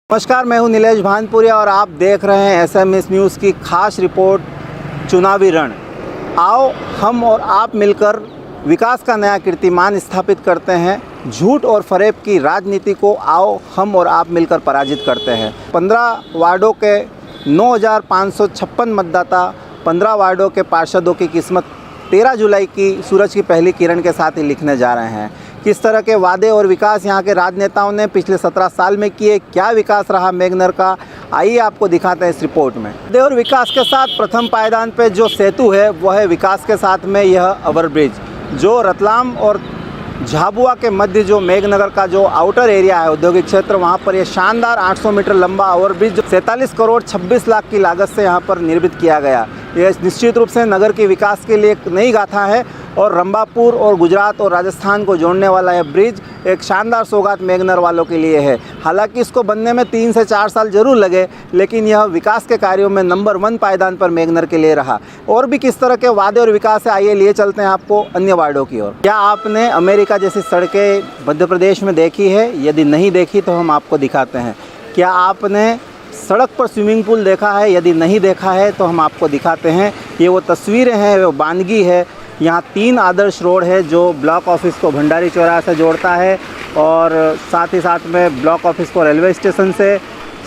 नमस्कार, मैं हूं नीलेश भानपुरिया और आप देख रहे हैं SMS न्यूज़ की खास रिपोर्ट चुनावी रण। आओ हम और आप मिलकर विकास का नया कीर्तिमान स्थापित करते हैं। झूठ और फरेब की राजनीति को आओ हम और आप मिलकर पराजित करते हैं। 15 वार्डों के 9,556 मतदाता, 15 वार्डों के पार्षदों की किस्मत 13 जुलाई की सूरज की पहली किरण के साथ ही लिखने जा रहे हैं। किस तरह के वादे और विकास यहाँ के राजनेताओं ने पिछले 17 साल में किए, क्या विकास रहा मेघनगर का, आइए आपको दिखाते हैं इस रिपोर्ट में। वादे और विकास के साथ प्रथम पायदान पे जो सेतु है वह है विकास के साथ में यह ओवरब्रिज, जो रतलाम और झाबुआ के मध्य जो मेघनगर का जो आउटर एरिया है औद्योगिक क्षेत्र, वहाँ पर यह शानदार 800 मीटर लंबा ओवरब्रिज 47 करोड़ 26 लाख की लागत से यहाँ पर निर्मित किया गया। यह निश्चित रूप से नगर के विकास के लिए एक नई गाथा है और रंबापुर और गुजरात और राजस्थान को जोड़ने वाला यह ब्रिज एक शानदार सौगात मेघनगर वालों के लिए है। हालांकि इसको बनने में 3 से 4 साल जरूर लगे, लेकिन यह विकास के कार्यों में नंबर 1 पायदान पर मेघनगर के लिए रहा। और भी किस तरह के वादे और विकास है, आइए लिए चलते हैं आपको अन्य वार्डों की ओर। क्या आपने अमेरिका जैसी सड़कें मध्य प्रदेश में देखी है? यदि नहीं देखी तो हम आपको दिखाते हैं। क्या आपने सड़क पर स्विमिंग पूल देखा है? यदि नहीं देखा है तो हम आपको दिखाते हैं। ये वो तस्वीरें हैं, वो बानगी है। यहाँ 3 आदर्श रोड है जो ब्लॉक ऑफिस को भंडारी चौराहा से जोड़ता है और साथ ही साथ में ब्लॉक ऑफिस को रेलवे स्टेशन से,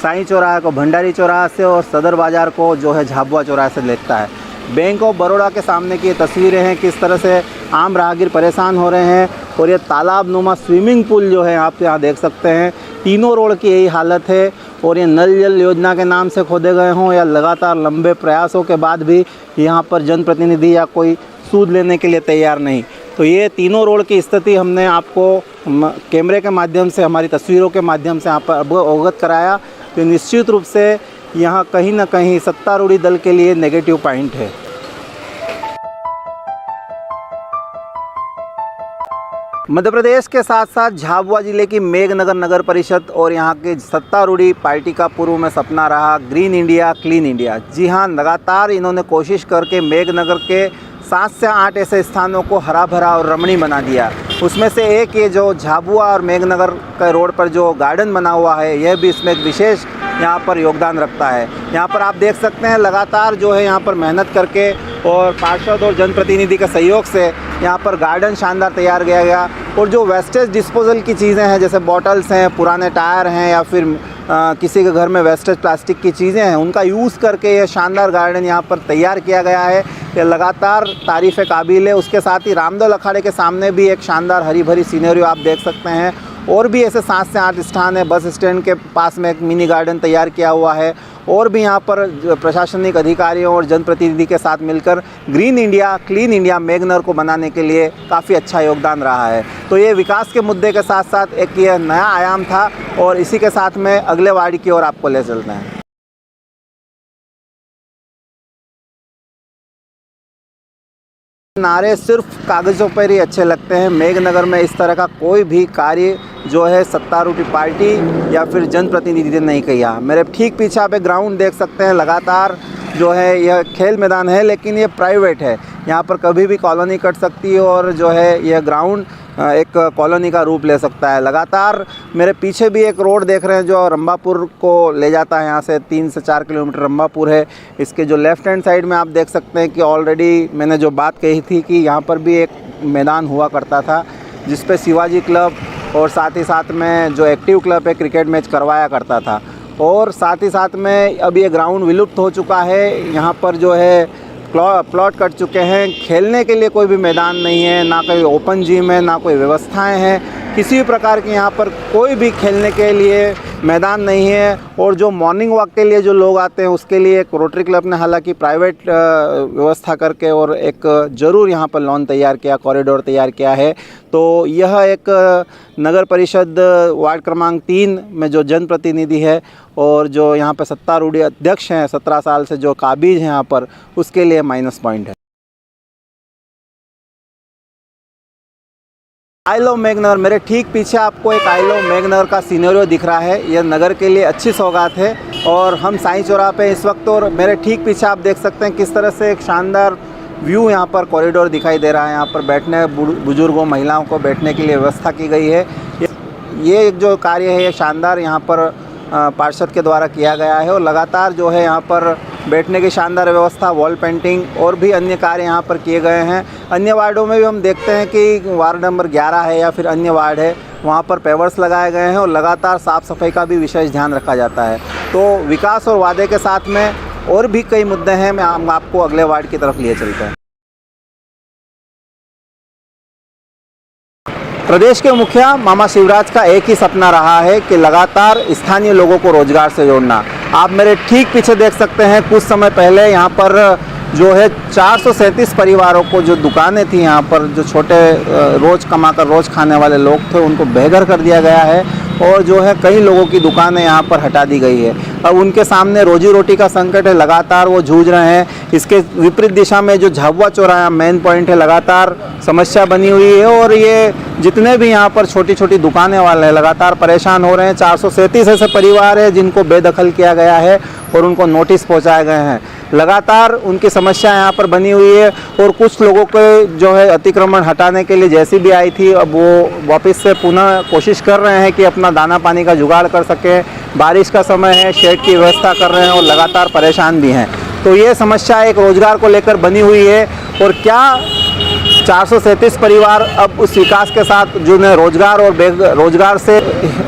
साईं चौराहा को भंडारी चौराहा से और सदर बाज़ार को जो है झाबुआ चौराहा से लेता है। बैंक ऑफ बड़ौदा के सामने की ये तस्वीरें हैं, किस तरह से आम राहगीर परेशान हो रहे हैं। और ये तालाब नुमा स्विमिंग पूल जो है आप यहाँ देख सकते हैं, तीनों रोड की यही हालत है। और ये नल जल योजना के नाम से खोदे गए हों या लगातार लंबे प्रयासों के बाद भी यहाँ पर जनप्रतिनिधि या कोई सूद लेने के लिए तैयार नहीं। तो ये तीनों रोड की स्थिति हमने आपको कैमरे के माध्यम से, हमारी तस्वीरों के माध्यम से यहाँ पर अवगत कराया। तो निश्चित रूप से यहाँ कहीं ना कहीं सत्तारूढ़ी दल के लिए नेगेटिव पॉइंट है। मध्य प्रदेश के साथ साथ झाबुआ जिले की मेघनगर नगर परिषद और यहाँ के सत्तारूढ़ी पार्टी का पूर्व में सपना रहा ग्रीन इंडिया, क्लीन इंडिया। जी हाँ, लगातार इन्होंने कोशिश करके मेघनगर के 7 से 8 ऐसे स्थानों को हरा भरा और रमणीय बना दिया। उसमें से एक ये जो झाबुआ और मेघनगर के रोड पर जो गार्डन बना हुआ है, यह भी इसमें एक विशेष यहाँ पर योगदान रखता है। यहाँ पर आप देख सकते हैं लगातार जो है यहाँ पर मेहनत करके और पार्षद और जनप्रतिनिधि के सहयोग से यहाँ पर गार्डन शानदार तैयार किया गया। और जो वेस्टेज डिस्पोजल की चीज़ें हैं, जैसे बॉटल्स हैं, पुराने टायर हैं या फिर किसी के घर में वेस्टेज प्लास्टिक की चीज़ें हैं, उनका यूज़ करके ये शानदार गार्डन यहाँ पर तैयार किया गया है। ये लगातार तारीफ़ काबिल है। उसके साथ ही रामदल अखाड़े के सामने भी एक शानदार हरी भरी सीनरी आप देख सकते हैं। और भी ऐसे 7 से 8 स्थान है। बस स्टैंड के पास में एक मिनी गार्डन तैयार किया हुआ है। और भी यहाँ पर प्रशासनिक अधिकारियों और जनप्रतिनिधि के साथ मिलकर green India, clean India Meghnagar को बनाने के लिए काफ़ी अच्छा योगदान रहा है। तो ये विकास के मुद्दे के साथ साथ एक ये नया आयाम था और इसी के साथ में अगले वार्ड की ओर आपको ले चलते हैं। नारे सिर्फ कागज़ों पर ही अच्छे लगते हैं। मेघनगर में इस तरह का कोई भी कार्य जो है सत्तारूढ़ी पार्टी या फिर जनप्रतिनिधि ने नहीं किया। मेरे ठीक पीछे आप एक ग्राउंड देख सकते हैं। लगातार जो है यह खेल मैदान है, लेकिन ये प्राइवेट है। यहाँ पर कभी भी कॉलोनी कट सकती है और जो है यह ग्राउंड एक कॉलोनी का रूप ले सकता है। लगातार मेरे पीछे भी एक रोड देख रहे हैं जो रंबापुर को ले जाता है। यहाँ से 3 से 4 किलोमीटर रंबापुर है। इसके जो लेफ़्ट हैंड साइड में आप देख सकते हैं कि ऑलरेडी मैंने जो बात कही थी कि यहाँ पर भी एक मैदान हुआ करता था जिस पे शिवाजी क्लब और साथ ही साथ में जो एक्टिव क्लब है क्रिकेट मैच करवाया करता था। और साथ ही साथ में अब ये ग्राउंड विलुप्त हो चुका है। यहाँ पर जो है प्लॉट कट चुके हैं। खेलने के लिए कोई भी मैदान नहीं है, ना कोई ओपन जिम है, ना कोई व्यवस्थाएं हैं। किसी भी प्रकार की यहाँ पर कोई भी खेलने के लिए मैदान नहीं है। और जो मॉर्निंग वॉक के लिए जो लोग आते हैं उसके लिए एक रोटरी क्लब ने हालांकि प्राइवेट व्यवस्था करके और एक ज़रूर यहाँ पर लॉन तैयार किया, कॉरिडोर तैयार किया है। तो यह एक नगर परिषद वार्ड क्रमांक 3 में जो जनप्रतिनिधि है और जो यहाँ पर सत्तारूढ़ी अध्यक्ष हैं 17 साल से जो काबिज हैं यहाँ पर, उसके लिए माइनस पॉइंट है। आई लव मेघनगर, मेरे ठीक पीछे आपको एक आई लव मेघनगर का सीनरियो दिख रहा है। यह नगर के लिए अच्छी सौगात है। और हम साईं चौराहा पे इस वक्त, और मेरे ठीक पीछे आप देख सकते हैं किस तरह से एक शानदार व्यू यहाँ पर कॉरिडोर दिखाई दे रहा है। यहाँ पर बैठने, बुजुर्गों, महिलाओं को बैठने के लिए व्यवस्था की गई है। ये एक जो कार्य है ये शानदार यहाँ पर पार्षद के द्वारा किया गया है और लगातार जो है यहाँ पर बैठने की शानदार व्यवस्था, वॉल पेंटिंग और भी अन्य कार्य यहाँ पर किए गए हैं। अन्य वार्डों में भी हम देखते हैं कि वार्ड नंबर 11 है या फिर अन्य वार्ड है, वहाँ पर पेवर्स लगाए गए हैं और लगातार साफ़ सफाई का भी विशेष ध्यान रखा जाता है। तो विकास और वादे के साथ में और भी कई मुद्दे हैं, मैं आपको अगले वार्ड की तरफ लिए चलते हैं। प्रदेश के मुखिया मामा शिवराज का एक ही सपना रहा है कि लगातार स्थानीय लोगों को रोजगार से जोड़ना। आप मेरे ठीक पीछे देख सकते हैं, कुछ समय पहले यहाँ पर जो है 437 परिवारों को जो दुकानें थी यहाँ पर, जो छोटे रोज़ कमाकर रोज़ खाने वाले लोग थे, उनको बेघर कर दिया गया है और जो है कई लोगों की दुकानें यहाँ पर हटा दी गई है। अब उनके सामने रोजी रोटी का संकट है, लगातार वो जूझ रहे हैं। इसके विपरीत दिशा में जो झाबुआ चौराहा मेन पॉइंट है, लगातार समस्या बनी हुई है और ये जितने भी यहाँ पर छोटी छोटी दुकानें वाले हैं लगातार परेशान हो रहे हैं। 437 ऐसे परिवार हैं जिनको बेदखल किया गया है और उनको नोटिस पहुँचाए गए हैं। लगातार उनकी समस्या यहाँ पर बनी हुई है और कुछ लोगों को जो है अतिक्रमण हटाने के लिए जेसीबी आई थी, अब वो वापस से पुनः कोशिश कर रहे हैं कि अपना दाना पानी का जुगाड़ कर सकें। बारिश का समय है, शेड की व्यवस्था कर रहे हैं और लगातार परेशान भी हैं। तो ये समस्या एक रोज़गार को लेकर बनी हुई है और क्या 437 परिवार अब उस विकास के साथ जिन्हें रोज़गार और रोज़गार से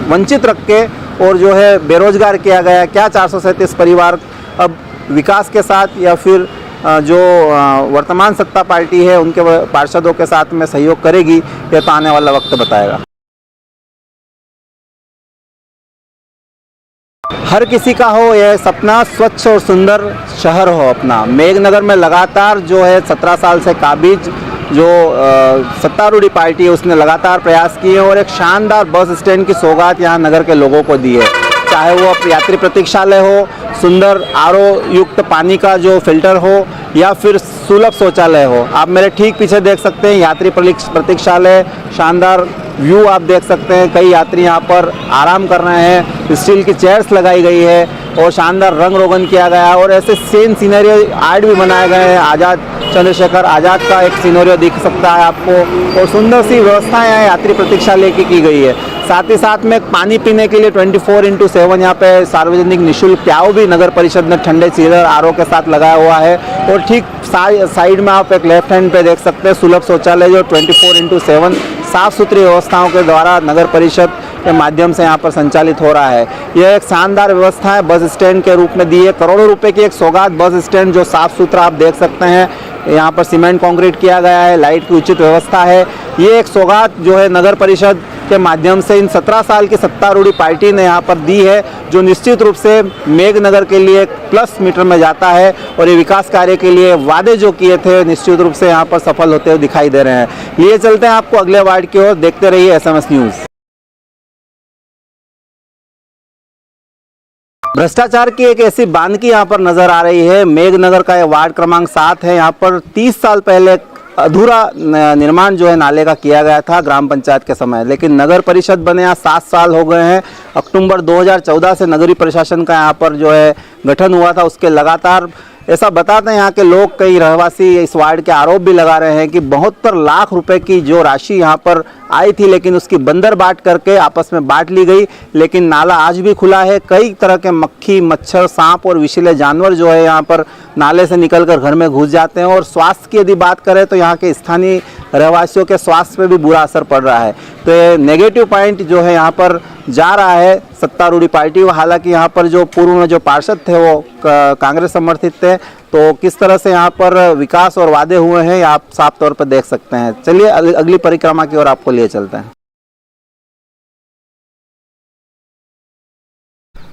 वंचित रख के और जो है बेरोज़गार किया गया, क्या 437 परिवार अब विकास के साथ या फिर जो वर्तमान सत्ता पार्टी है उनके पार्षदों के साथ में सहयोग करेगी, यह तो आने वाला वक्त बताएगा। हर किसी का हो यह सपना, स्वच्छ और सुंदर शहर हो अपना। मेघनगर में लगातार जो है 17 साल से काबिज जो सत्तारूढ़ी पार्टी है उसने लगातार प्रयास किए और एक शानदार बस स्टैंड की सौगात यहाँ नगर के लोगों को दी है। चाहे वो यात्री प्रतीक्षालय हो, सुंदर आरओ युक्त पानी का जो फिल्टर हो या फिर सुलभ शौचालय हो। आप मेरे ठीक पीछे देख सकते हैं यात्री प्रतीक्षालय, शानदार व्यू आप देख सकते हैं। कई यात्री यहाँ पर आराम कर रहे हैं, स्टील की चेयर्स लगाई गई है और शानदार रंग रोगन किया गया है और ऐसे सीन सीनरियो आर्ट भी बनाए गए हैं। आज़ाद चंद्रशेखर आज़ाद का एक सीनरियो दिख सकता है आपको और सुंदर सी व्यवस्था यहाँ यात्री प्रतीक्षालय की गई है। साथ ही साथ में पानी पीने के लिए 24/7 यहाँ पे सार्वजनिक निःशुल्क प्याऊ भी नगर परिषद ने ठंडे चीलर आरओ के साथ लगाया हुआ है और ठीक साइड में आप एक लेफ्ट हैंड पे देख सकते हैं सुलभ शौचालय जो 24/7 साफ़ सुथरी व्यवस्थाओं के द्वारा नगर परिषद के माध्यम से यहाँ पर संचालित हो रहा है। यह एक शानदार व्यवस्था है, बस स्टैंड के रूप में दी है। करोड़ों रुपए की एक सौगात बस स्टैंड जो साफ़ सुथरा आप देख सकते हैं, यहाँ पर सीमेंट कंक्रीट किया गया है, लाइट की उचित व्यवस्था है। ये एक सौगात जो है नगर परिषद के माध्यम से इन 17 साल की सत्तारूढ़ी पार्टी ने यहाँ पर दी है, जो निश्चित रूप से मेघनगर के लिए प्लस मीटर में जाता है और ये विकास कार्य के लिए वादे जो किए थे निश्चित रूप से यहाँ पर सफल होते हुए दिखाई दे रहे हैं। लिए चलते हैं आपको अगले वार्ड की ओर, देखते रहिए SMS न्यूज़। भ्रष्टाचार की एक ऐसी बानगी यहाँ पर नजर आ रही है। मेघनगर का यह वार्ड क्रमांक 7 है। यहाँ पर 30 साल पहले अधूरा निर्माण जो है नाले का किया गया था ग्राम पंचायत के समय, लेकिन नगर परिषद बने यहाँ 7 साल हो गए हैं। अक्टूबर 2014 से नगरीय प्रशासन का यहाँ पर जो है गठन हुआ था, उसके लगातार ऐसा बताते हैं यहाँ के लोग, कई रहवासी इस वार्ड के आरोप भी लगा रहे हैं कि 72 लाख रुपए की जो राशि यहाँ पर आई थी लेकिन उसकी बंदर बाट करके आपस में बांट ली गई, लेकिन नाला आज भी खुला है। कई तरह के मक्खी, मच्छर, सांप और विषैले जानवर जो है यहाँ पर नाले से निकलकर घर में घुस जाते हैं और स्वास्थ्य की यदि बात करें तो यहाँ के स्थानीय रहवासियों के स्वास्थ्य पे भी बुरा असर पड़ रहा है। तो ये नेगेटिव पॉइंट जो है यहाँ पर जा रहा है सत्तारूढ़ी पार्टी। हालांकि यहाँ पर जो पूर्व में जो पार्षद थे वो कांग्रेस समर्थित थे, तो किस तरह से यहाँ पर विकास और वादे हुए हैं आप साफ तौर पर देख सकते हैं। चलिए अगली परिक्रमा की ओर आपको लिए चलते हैं।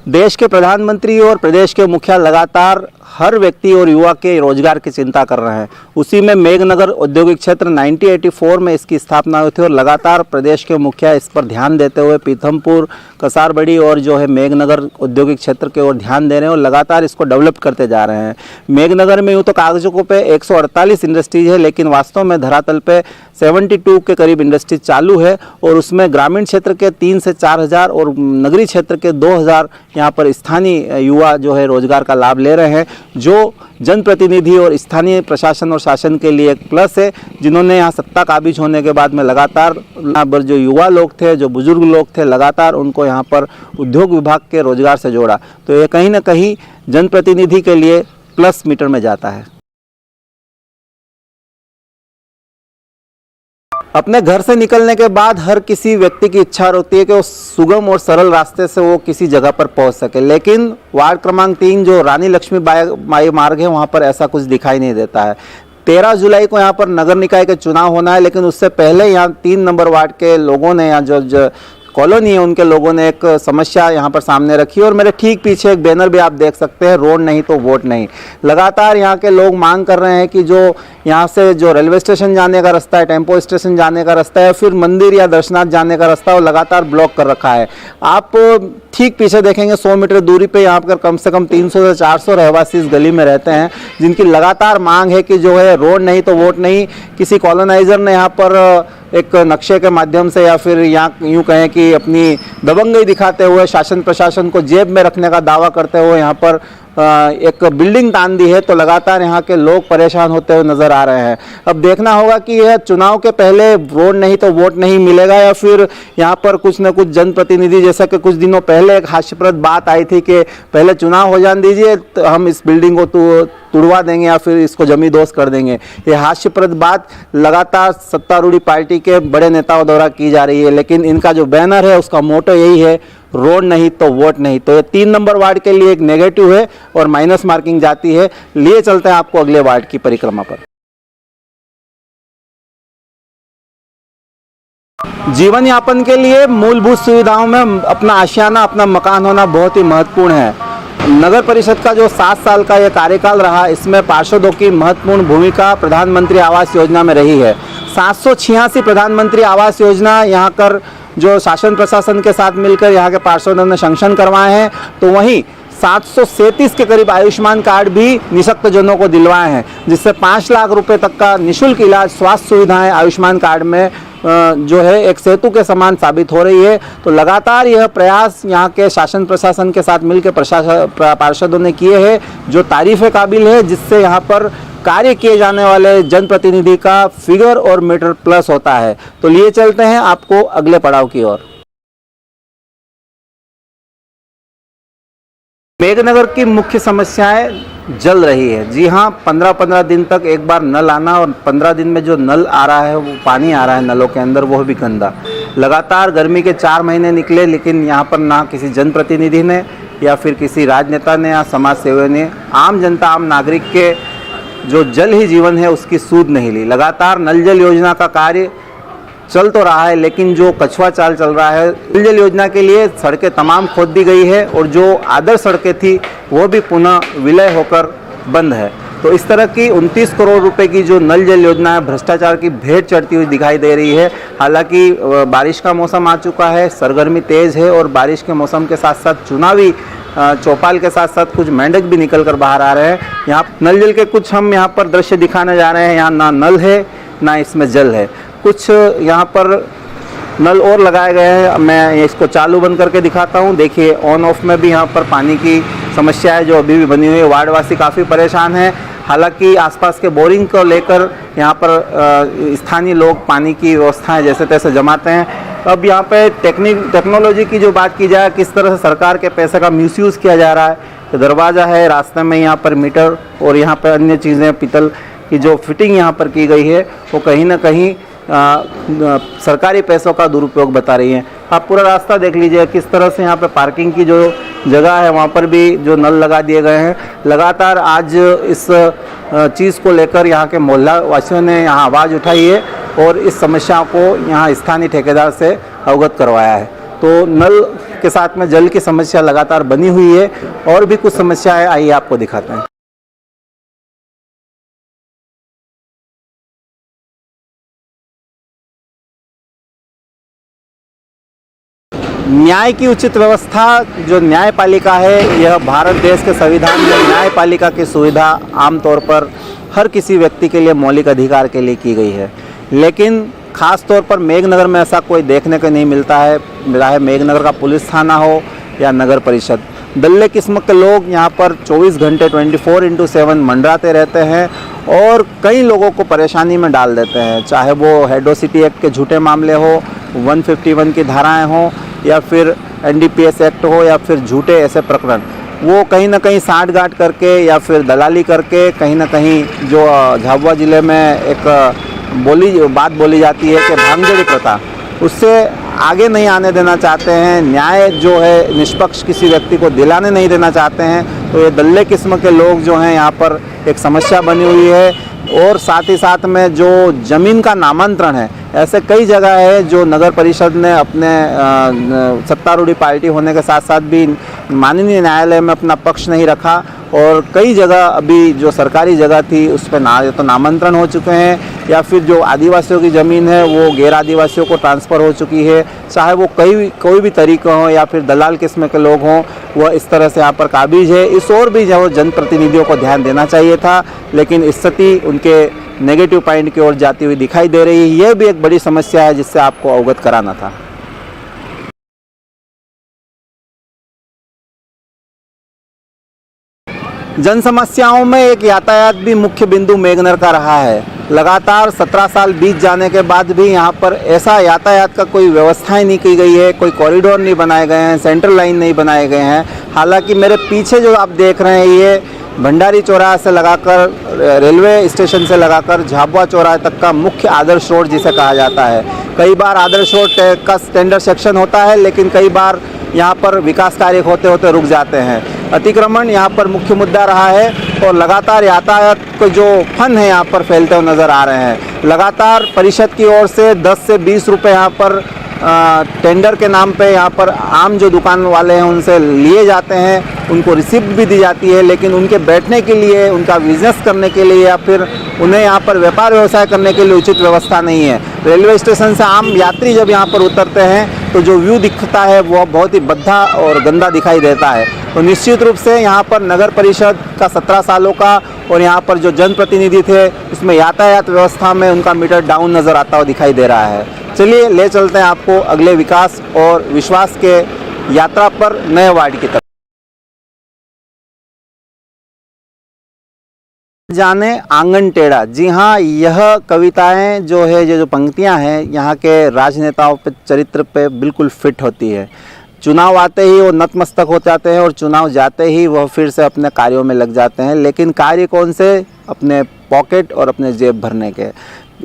देश के प्रधानमंत्री और प्रदेश के मुखिया लगातार हर व्यक्ति और युवा के रोजगार की चिंता कर रहे हैं। उसी में मेघनगर औद्योगिक क्षेत्र 1984 में इसकी स्थापना हुई थी और लगातार प्रदेश के मुखिया इस पर ध्यान देते हुए पीथमपुर, कसारबड़ी और जो है मेघनगर औद्योगिक क्षेत्र के ओर ध्यान दे रहे हैं और लगातार इसको डेवलप करते जा रहे हैं। मेघनगर में यूँ तो कागजों पे 148 इंडस्ट्रीज है, लेकिन वास्तव में धरातल पे 72 के करीब इंडस्ट्रीज चालू है और उसमें ग्रामीण क्षेत्र के 3 से 4 हज़ार और नगरीय क्षेत्र के 2 हज़ार यहाँ पर स्थानीय युवा जो है रोजगार का लाभ ले रहे हैं, जो जनप्रतिनिधि और स्थानीय प्रशासन और शासन के लिए एक प्लस है, जिन्होंने यहाँ सत्ता काबिज होने के बाद में लगातार यहाँ पर जो युवा लोग थे, जो बुजुर्ग लोग थे, लगातार उनको यहाँ पर उद्योग विभाग के रोजगार से जोड़ा। तो ये कहीं ना कहीं जनप्रतिनिधि के लिए प्लस मीटर में जाता है। अपने घर से निकलने के बाद हर किसी व्यक्ति की इच्छा होती है कि वो सुगम और सरल रास्ते से वो किसी जगह पर पहुंच सके, लेकिन वार्ड क्रमांक 3 जो रानी लक्ष्मीबाई मार्ग है वहां पर ऐसा कुछ दिखाई नहीं देता है। 13 जुलाई को यहाँ पर नगर निकाय के चुनाव होना है, लेकिन उससे पहले यहाँ 3 नंबर वार्ड के लोगों ने, यहाँ जो कॉलोनी है उनके लोगों ने एक समस्या यहाँ पर सामने रखी और मेरे ठीक पीछे एक बैनर भी आप देख सकते हैं, रोड नहीं तो वोट नहीं। लगातार यहाँ के लोग मांग कर रहे हैं कि जो यहाँ से जो रेलवे स्टेशन जाने का रास्ता है, टेम्पो स्टेशन जाने का रास्ता है, फिर मंदिर या दर्शनार्थ जाने का रास्ता वो लगातार ब्लॉक कर रखा है। आप ठीक पीछे देखेंगे 100 मीटर दूरी पे यहाँ पर कम से कम 300 से 400 रहवासी इस गली में रहते हैं, जिनकी लगातार मांग है कि जो है रोड नहीं तो वोट नहीं। किसी कॉलोनाइजर ने यहाँ पर एक नक्शे के माध्यम से या फिर यहाँ यूँ कहें कि अपनी दबंगई दिखाते हुए शासन प्रशासन को जेब में रखने का दावा करते हुए यहाँ पर एक बिल्डिंग तान दी है, तो लगातार यहाँ के लोग परेशान होते हुए नजर आ रहे हैं। अब देखना होगा कि यह चुनाव के पहले रोड नहीं तो वोट नहीं मिलेगा या फिर यहाँ पर कुछ न कुछ जनप्रतिनिधि, जैसा कि कुछ दिनों पहले एक हास्यप्रद बात आई थी कि पहले चुनाव हो जाने दीजिए तो हम इस बिल्डिंग को तुड़वा देंगे या फिर इसको जमींदोज कर देंगे। ये हास्यप्रद बात लगातार सत्तारूढ़ पार्टी के बड़े नेताओं द्वारा की जा रही है, लेकिन इनका जो बैनर है उसका मोटो यही है, रोड नहीं तो वोट नहीं। तो ये 3 नंबर वार्ड के लिए एक नेगेटिव है और माइनस मार्किंग जाती है। लिए चलते हैं आपको अगले वार्ड की परिक्रमा पर। जीवन यापन के लिए मूलभूत सुविधाओं में अपना आशियाना, अपना मकान होना बहुत ही महत्वपूर्ण है। नगर परिषद का जो 7 साल का ये कार्यकाल रहा, इसमें पार्षदों की महत्वपूर्ण भूमिका प्रधानमंत्री आवास योजना में रही है। 786 प्रधानमंत्री आवास योजना यहाँ कर जो शासन प्रशासन के साथ मिलकर यहाँ के पार्षदों ने सैंक्शन करवाए हैं, तो वहीं 737 के करीब आयुष्मान कार्ड भी निःशक्तजनों को दिलवाए हैं, जिससे 5 लाख रुपए तक का निःशुल्क इलाज, स्वास्थ्य सुविधाएं आयुष्मान कार्ड में जो है एक सेतु के समान साबित हो रही है। तो लगातार यह प्रयास यहाँ के शासन प्रशासन के साथ मिलकर पार्षदों ने किए हैं, जो तारीफ़ काबिल है, जिससे यहाँ पर कार्य किए जाने वाले जनप्रतिनिधि का फिगर और मीटर प्लस होता है। तो लिए चलते हैं आपको अगले पड़ाव की ओर। मेघनगर की मुख्य समस्याएं जल रही है। जी हाँ, 15-15 दिन तक एक बार नल आना और 15 दिन में जो नल आ रहा है, वो पानी आ रहा है नलों के अंदर, वो भी गंदा। लगातार गर्मी के 4 महीने निकले, लेकिन यहाँ पर ना किसी जनप्रतिनिधि ने या फिर किसी राजनेता ने या समाज सेवी ने आम जनता, आम नागरिक के जो जल ही जीवन है उसकी सूध नहीं ली। लगातार नल जल योजना का कार्य चल तो रहा है, लेकिन जो कछुआ चाल चल रहा है, नल जल योजना के लिए सड़कें तमाम खोद दी गई है और जो आदर्श सड़कें थी वो भी पुनः विलय होकर बंद है। तो इस तरह की 29 करोड़ रुपए की जो नल जल योजना है, भ्रष्टाचार की भेंट चढ़ती हुई दिखाई दे रही है। हालांकि बारिश का मौसम आ चुका है, सरगर्मी तेज़ है और बारिश के मौसम के साथ साथ चुनावी चौपाल के साथ साथ कुछ मेंढक भी निकल कर बाहर आ रहे हैं। यहाँ नल जल के कुछ हम यहाँ पर दृश्य दिखाने जा रहे हैं। यहाँ ना नल है ना इसमें जल है। कुछ यहाँ पर नल और लगाए गए हैं, मैं इसको चालू बंद करके दिखाता हूँ। देखिए ऑन ऑफ में भी यहाँ पर पानी की समस्या है जो अभी भी बनी हुई है। वार्डवासी काफ़ी परेशान हैं। हालांकि आसपास के बोरिंग को लेकर यहाँ पर स्थानीय लोग पानी की व्यवस्थाएं जैसे तैसे जमाते हैं। अब यहाँ पे टेक्नोलॉजी की जो बात की जाए, किस तरह से सरकार के पैसे का मिसयूज़ किया जा रहा है, तो दरवाज़ा है, रास्ते में यहाँ पर मीटर और यहाँ पर अन्य चीज़ें, पीतल की जो फिटिंग यहाँ पर की गई है वो कहीं ना कहीं सरकारी पैसों का दुरुपयोग बता रही है। आप पूरा रास्ता देख लीजिए किस तरह से यहाँ पे पार्किंग की जो जगह है वहाँ पर भी जो नल लगा दिए गए हैं। लगातार आज इस चीज़ को लेकर यहाँ के मोहल्ला वासियों ने यहाँ आवाज़ उठाई है और इस समस्या को यहाँ स्थानीय ठेकेदार से अवगत करवाया है। तो नल के साथ में जल की समस्या लगातार बनी हुई है और भी कुछ समस्याएं, आइए आपको दिखाते हैं। न्याय की उचित व्यवस्था जो न्यायपालिका है, यह भारत देश के संविधान में न्यायपालिका की सुविधा आमतौर पर हर किसी व्यक्ति के लिए मौलिक अधिकार के लिए की गई है, लेकिन ख़ास तौर पर मेघनगर में ऐसा कोई देखने को नहीं मिलता है। चाहे मेघनगर का पुलिस थाना हो या नगर परिषद, दल्ले किस्म के लोग यहाँ पर 24 घंटे 24x7 मंडराते रहते हैं और कई लोगों को परेशानी में डाल देते हैं, चाहे वो हेडोसिटी एक्ट के झूठे मामले हो, 151 की धाराएं हो, या फिर NDPS एक्ट हो, या फिर झूठे ऐसे प्रकरण। वो कहीं ना कहीं साठ गांठ करके या फिर दलाली करके कहीं ना कहीं जो झाबुआ ज़िले में एक बात बोली जाती है कि भांगजड़ी प्रथा, उससे आगे नहीं आने देना चाहते हैं। न्याय जो है निष्पक्ष किसी व्यक्ति को दिलाने नहीं देना चाहते हैं। तो ये दल्ले किस्म के लोग जो हैं यहाँ पर एक समस्या बनी हुई है। और साथ ही साथ में जो ज़मीन का नामांतरण है, ऐसे कई जगह है जो नगर परिषद ने अपने सत्तारूढ़ पार्टी होने के साथ साथ भी माननीय न्यायालय में अपना पक्ष नहीं रखा और कई जगह अभी जो सरकारी जगह थी उस पर तो नामांतरण हो चुके हैं, या फिर जो आदिवासियों की ज़मीन है वो गैर आदिवासियों को ट्रांसफ़र हो चुकी है। चाहे वो कोई भी तरीका हो या फिर दलाल किस्म के लोग हों, वह इस तरह से यहाँ पर काबिज है। इस और भी जो जनप्रतिनिधियों को ध्यान देना चाहिए था, लेकिन स्थिति उनके नेगेटिव पॉइंट की ओर जाती हुई दिखाई दे रही है। यह भी एक बड़ी समस्या है जिससे आपको अवगत कराना था। जन समस्याओं में एक यातायात भी मुख्य बिंदु मेघनगर का रहा है। लगातार 17 साल बीत जाने के बाद भी यहाँ पर ऐसा यातायात का कोई व्यवस्थाएं नहीं की गई है, कोई कॉरिडोर नहीं बनाए गए हैं, सेंट्रल लाइन नहीं बनाए गए हैं। हालांकि मेरे पीछे जो आप देख रहे हैं ये भंडारी चौराहा से लगाकर रेलवे स्टेशन से लगाकर झाबुआ चौराहे तक का मुख्य आदर्श रोड जिसे कहा जाता है। कई बार आदर्श रोड का टेंडर सेक्शन होता है, लेकिन कई बार यहाँ पर विकास कार्य होते होते रुक जाते हैं। अतिक्रमण यहाँ पर मुख्य मुद्दा रहा है और लगातार यातायात के जो फन है यहाँ पर फैलते हुए नज़र आ रहे हैं। लगातार परिषद की ओर से 10 से 20 रुपये यहाँ पर टेंडर के नाम पे यहाँ पर आम जो दुकान वाले हैं उनसे लिए जाते हैं, उनको रिसिप्ट भी दी जाती है, लेकिन उनके बैठने के लिए, उनका बिजनेस करने के लिए या फिर उन्हें यहाँ पर व्यापार व्यवसाय करने के लिए उचित व्यवस्था नहीं है। रेलवे स्टेशन से आम यात्री जब यहाँ पर उतरते हैं तो जो व्यू दिखता है वो बहुत ही भद्दा और गंदा दिखाई देता है। तो निश्चित रूप से यहाँ पर नगर परिषद का 17 सालों का और यहाँ पर जो जनप्रतिनिधि थे उसमें यातायात व्यवस्था में उनका मीटर डाउन नज़र आता हुआ दिखाई दे रहा है। चलिए ले चलते हैं आपको अगले विकास और विश्वास के यात्रा पर नए वार्ड की तरफ। जाने आंगन टेढ़ा। जी हाँ, यह कविताएं जो है, ये जो पंक्तियां हैं यहाँ के राजनेताओं पे, चरित्र पे बिल्कुल फिट होती है। चुनाव आते ही वो नतमस्तक हो जाते हैं और चुनाव जाते ही वह फिर से अपने कार्यों में लग जाते हैं। लेकिन कार्य कौन से? अपने पॉकेट और अपने जेब भरने के।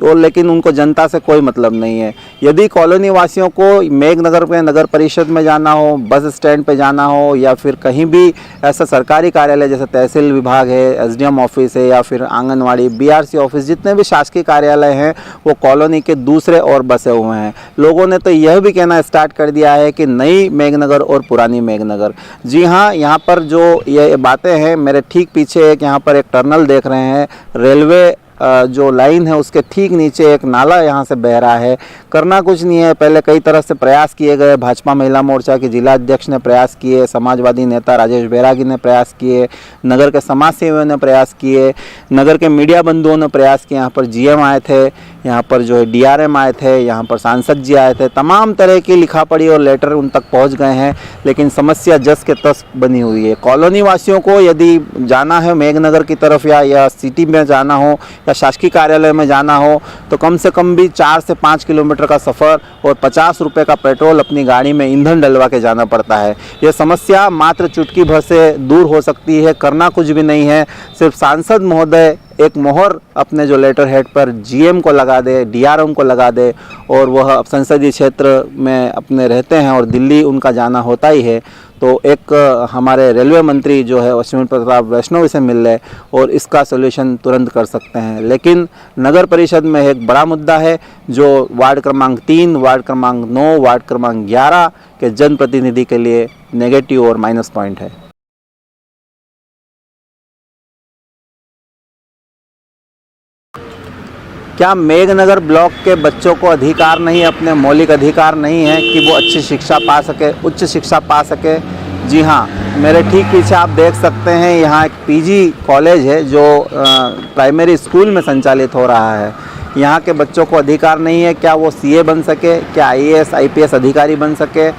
और लेकिन उनको जनता से कोई मतलब नहीं है। यदि कॉलोनी वासियों को मेघनगर में नगर परिषद में जाना हो, बस स्टैंड पे जाना हो, या फिर कहीं भी ऐसा सरकारी कार्यालय जैसे तहसील विभाग है, SDM ऑफिस है, या फिर आंगनवाड़ी, BRC ऑफिस, जितने भी शासकीय कार्यालय हैं वो कॉलोनी के दूसरे और बसे हुए हैं। लोगों ने तो यह भी कहना स्टार्ट कर दिया है कि नई मेघनगर और पुरानी मेघनगर। जी हाँ, यहाँ पर जो ये बातें हैं, मेरे ठीक पीछे एक यहाँ पर एक टनल देख रहे हैं, रेलवे जो लाइन है उसके ठीक नीचे एक नाला यहाँ से बह रहा है। करना कुछ नहीं है, पहले कई तरह से प्रयास किए गए। भाजपा महिला मोर्चा के जिला अध्यक्ष ने प्रयास किए, समाजवादी नेता राजेश बैरागी ने प्रयास किए, नगर के समाज सेवियों ने प्रयास किए, नगर के मीडिया बंधुओं ने प्रयास किए। यहाँ पर GM आए थे, यहाँ पर जो है DRM आए थे, यहाँ पर सांसद जी आए थे, तमाम तरह की लिखा पढ़ी और लेटर उन तक पहुँच गए हैं, लेकिन समस्या जस के तस बनी हुई है। कॉलोनी वासियों को यदि जाना है मेघनगर की तरफ या सिटी में जाना हो या शासकीय कार्यालय में जाना हो तो कम से कम भी 4 से 5 किलोमीटर का सफ़र और 50 रुपये का पेट्रोल अपनी गाड़ी में ईंधन डलवा के जाना पड़ता है। यह समस्या मात्र चुटकी भर से दूर हो सकती है। करना कुछ भी नहीं है, सिर्फ सांसद महोदय एक मोहर अपने जो लेटर हेड पर GM को लगा दे, DRM को लगा दे, और वह संसदीय क्षेत्र में अपने रहते हैं और दिल्ली उनका जाना होता ही है, तो एक हमारे रेलवे मंत्री जो है अश्विनी प्रताप वैष्णव से मिल ले और इसका सलूशन तुरंत कर सकते हैं। लेकिन नगर परिषद में एक बड़ा मुद्दा है जो वार्ड क्रमांक 3, वार्ड क्रमांक 9, वार्ड क्रमांक 11 के जनप्रतिनिधि के लिए नेगेटिव और माइनस पॉइंट है। क्या मेघनगर ब्लॉक के बच्चों को अधिकार नहीं, अपने मौलिक अधिकार नहीं है कि वो अच्छी शिक्षा पा सके, उच्च शिक्षा पा सके? जी हाँ, मेरे ठीक पीछे आप देख सकते हैं यहाँ एक PG कॉलेज है जो प्राइमरी स्कूल में संचालित हो रहा है। यहाँ के बच्चों को अधिकार नहीं है क्या वो CA बन सके, क्या IAS IPS अधिकारी बन सके?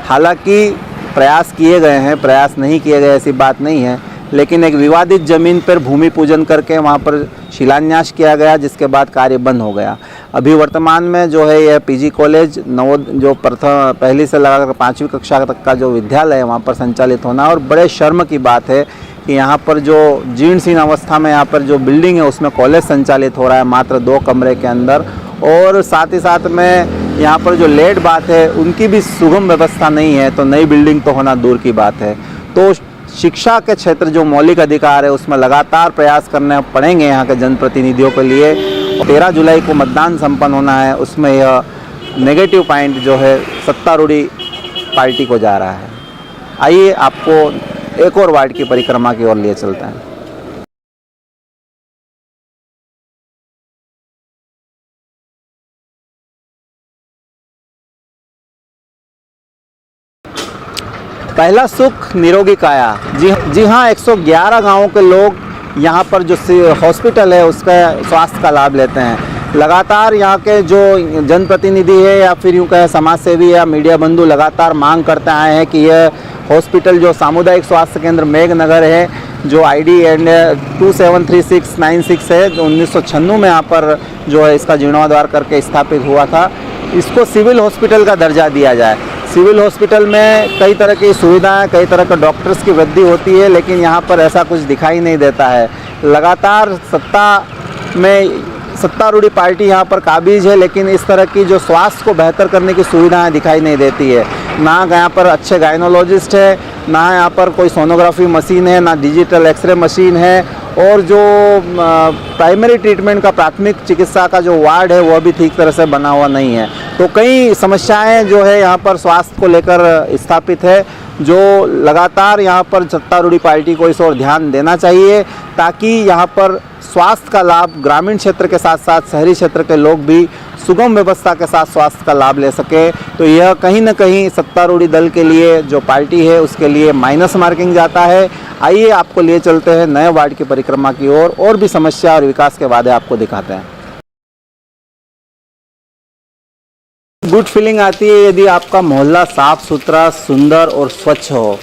हालांकि प्रयास किए गए हैं, प्रयास नहीं किए गए ऐसी बात नहीं है, लेकिन एक विवादित ज़मीन पर भूमि पूजन करके वहाँ पर शिलान्यास किया गया, जिसके बाद कार्य बंद हो गया। अभी वर्तमान में जो है यह पीजी कॉलेज जो प्रथम पहली से लगाकर 5वीं कक्षा तक का जो विद्यालय है वहाँ पर संचालित होना, और बड़े शर्म की बात है कि यहाँ पर जो जीर्ण शीर्ण अवस्था में यहाँ पर जो बिल्डिंग है उसमें कॉलेज संचालित हो रहा है मात्र 2 कमरे के अंदर, और साथ ही साथ में यहाँ पर जो लेट बात है उनकी भी सुगम व्यवस्था नहीं है, तो नई बिल्डिंग तो होना दूर की बात है। तो शिक्षा के क्षेत्र जो मौलिक अधिकार है उसमें लगातार प्रयास करने पड़ेंगे यहाँ के जनप्रतिनिधियों के लिए। 13 जुलाई को मतदान संपन्न होना है, उसमें यह नेगेटिव पॉइंट जो है सत्तारूढ़ी पार्टी को जा रहा है। आइए आपको एक और वार्ड की परिक्रमा की ओर लिए चलते हैं। पहला सुख निरोगी काया। जी हाँ, 111 गांवों के लोग यहाँ पर जो हॉस्पिटल है उसका स्वास्थ्य का लाभ लेते हैं। लगातार यहाँ के जो जनप्रतिनिधि है या फिर यूँ कहें समाज सेवी या मीडिया बंधु लगातार मांग करते आए हैं कि यह हॉस्पिटल जो सामुदायिक स्वास्थ्य केंद्र मेघनगर है, जो ID 273696 है, 1996 में यहाँ पर जो है इसका जीर्णोद्धार करके स्थापित हुआ था, इसको सिविल हॉस्पिटल का दर्जा दिया जाए। सिविल हॉस्पिटल में कई तरह की सुविधाएं, कई तरह के डॉक्टर्स की वृद्धि होती है, लेकिन यहाँ पर ऐसा कुछ दिखाई नहीं देता है। लगातार सत्तारूढ़ी पार्टी यहाँ पर काबिज है, लेकिन इस तरह की जो स्वास्थ्य को बेहतर करने की सुविधाएं दिखाई नहीं देती है। ना यहाँ पर अच्छे गायनोलॉजिस्ट है, ना यहाँ पर कोई सोनोग्राफी मशीन है, ना डिजिटल एक्सरे मशीन है, और जो प्राइमरी ट्रीटमेंट का प्राथमिक चिकित्सा का जो वार्ड है वह भी ठीक तरह से बना हुआ नहीं है। तो कई समस्याएं जो है यहाँ पर स्वास्थ्य को लेकर स्थापित है, जो लगातार यहाँ पर सत्तारूढ़ी पार्टी को इस ओर ध्यान देना चाहिए, ताकि यहाँ पर स्वास्थ्य का लाभ ग्रामीण क्षेत्र के साथ साथ शहरी क्षेत्र के लोग भी सुगम व्यवस्था के साथ स्वास्थ्य का लाभ ले सके। तो यह कहीं ना कहीं सत्तारूढ़ी दल के लिए जो पार्टी है उसके लिए माइनस मार्किंग जाता है। आइए आपको लिए चलते हैं नए वार्ड की परिक्रमा की ओर, और भी समस्या और विकास के वादे आपको दिखाते हैं। गुड फीलिंग आती है यदि आपका मोहल्ला साफ सुथरा, सुंदर और स्वच्छ हो।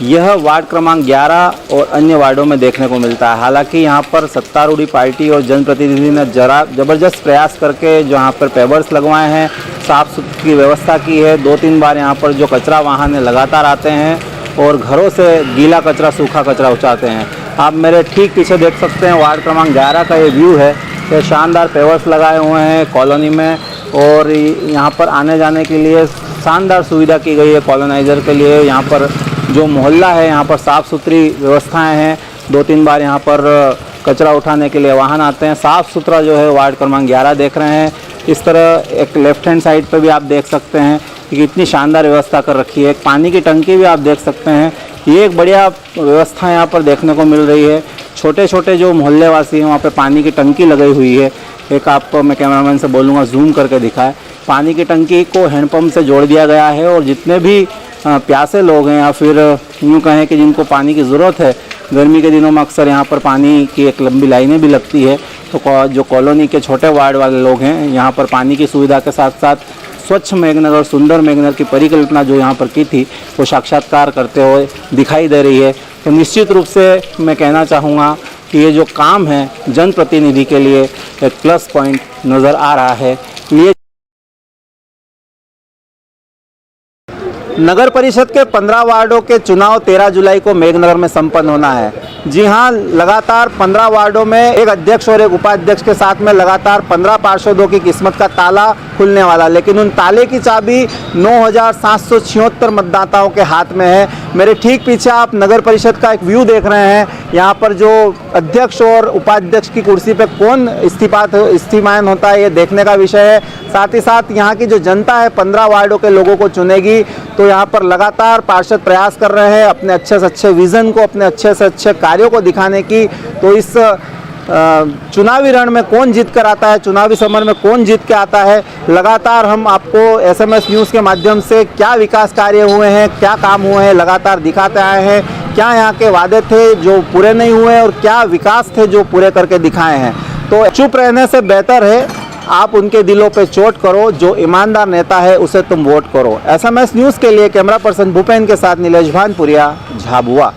यह वार्ड क्रमांक 11 और अन्य वार्डों में देखने को मिलता है। हालांकि यहाँ पर सत्तारूढ़ी पार्टी और जनप्रतिनिधि ने ज़बरदस्त प्रयास करके जो यहाँ पर पेवर्स लगवाए हैं, साफ सुथरी की व्यवस्था की है। 2-3 बार यहाँ पर जो कचरा वाहन लगातार आते हैं और घरों से गीला कचरा, सूखा कचरा उठाते हैं। आप मेरे ठीक पीछे देख सकते हैं वार्ड क्रमांक 11 का ये व्यू है। ये शानदार पेवर्स लगाए हुए हैं कॉलोनी में, और यहाँ पर आने जाने के लिए शानदार सुविधा की गई है कॉलोनाइज़र के लिए। यहाँ पर जो मोहल्ला है यहाँ पर साफ़ सुथरी व्यवस्थाएं हैं। 2-3 बार यहाँ पर कचरा उठाने के लिए वाहन आते हैं। साफ़ सुथरा जो है वार्ड क्रमांक 11 देख रहे हैं। इस तरह एक लेफ्ट हैंड साइड पर भी आप देख सकते हैं कि कितनी शानदार व्यवस्था कर रखी है। एक पानी की टंकी भी आप देख सकते हैं। ये एक बढ़िया व्यवस्था यहाँ पर देखने को मिल रही है। छोटे छोटे जो मोहल्ले वासी हैं वहाँ पे पानी की टंकी लगाई हुई है। एक आपको मैं कैमरामैन से बोलूँगा जूम करके दिखाए। पानी की टंकी को हैंडपम्प से जोड़ दिया गया है, और जितने भी प्यासे लोग हैं या फिर यूँ कहें कि जिनको पानी की ज़रूरत है, गर्मी के दिनों में अक्सर यहाँ पर पानी की एक लंबी लाइनें भी लगती है। तो जो कॉलोनी के छोटे वार्ड वाले लोग हैं यहाँ पर पानी की सुविधा के साथ साथ स्वच्छ मेघनगर, सुंदर मेघनगर की परिकल्पना जो यहाँ पर की थी वो साक्षात्कार करते हुए दिखाई दे रही है। तो निश्चित रूप से मैं कहना चाहूँगा कि ये जो काम है जनप्रतिनिधि के लिए एक प्लस पॉइंट नज़र आ रहा है। लिए नगर परिषद के 15 वार्डों के चुनाव 13 जुलाई को मेघनगर में संपन्न होना है। जी हाँ, लगातार 15 वार्डों में एक अध्यक्ष और एक उपाध्यक्ष के साथ में लगातार 15 पार्षदों की किस्मत का ताला खुलने वाला, लेकिन उन ताले की चाबी 9,776 मतदाताओं के हाथ में है। मेरे ठीक पीछे आप नगर परिषद का एक व्यू देख रहे हैं। यहाँ पर जो अध्यक्ष और उपाध्यक्ष की कुर्सी पर कौन इस्तीमान होता है ये देखने का विषय है। साथ ही साथ यहाँ की जो जनता है 15 वार्डों के लोगों को चुनेगी। तो यहाँ पर लगातार पार्षद प्रयास कर रहे हैं अपने अच्छे से अच्छे विज़न को, अपने अच्छे से अच्छे कार्यों को दिखाने की। तो इस चुनावी रण में कौन जीत कर आता है, चुनावी समर में कौन जीत के आता है, लगातार हम आपको SMS न्यूज़ के माध्यम से क्या विकास कार्य हुए हैं, क्या काम हुए हैं, लगातार दिखाते आए हैं। क्या यहाँ के वादे थे जो पूरे नहीं हुए और क्या विकास थे जो पूरे करके दिखाए हैं। तो चुप रहने से बेहतर है आप उनके दिलों पे चोट करो, जो ईमानदार नेता है उसे तुम वोट करो। SMS न्यूज़ के लिए कैमरा पर्सन भूपेन के साथ नीलेश भानपुरिया, झाबुआ।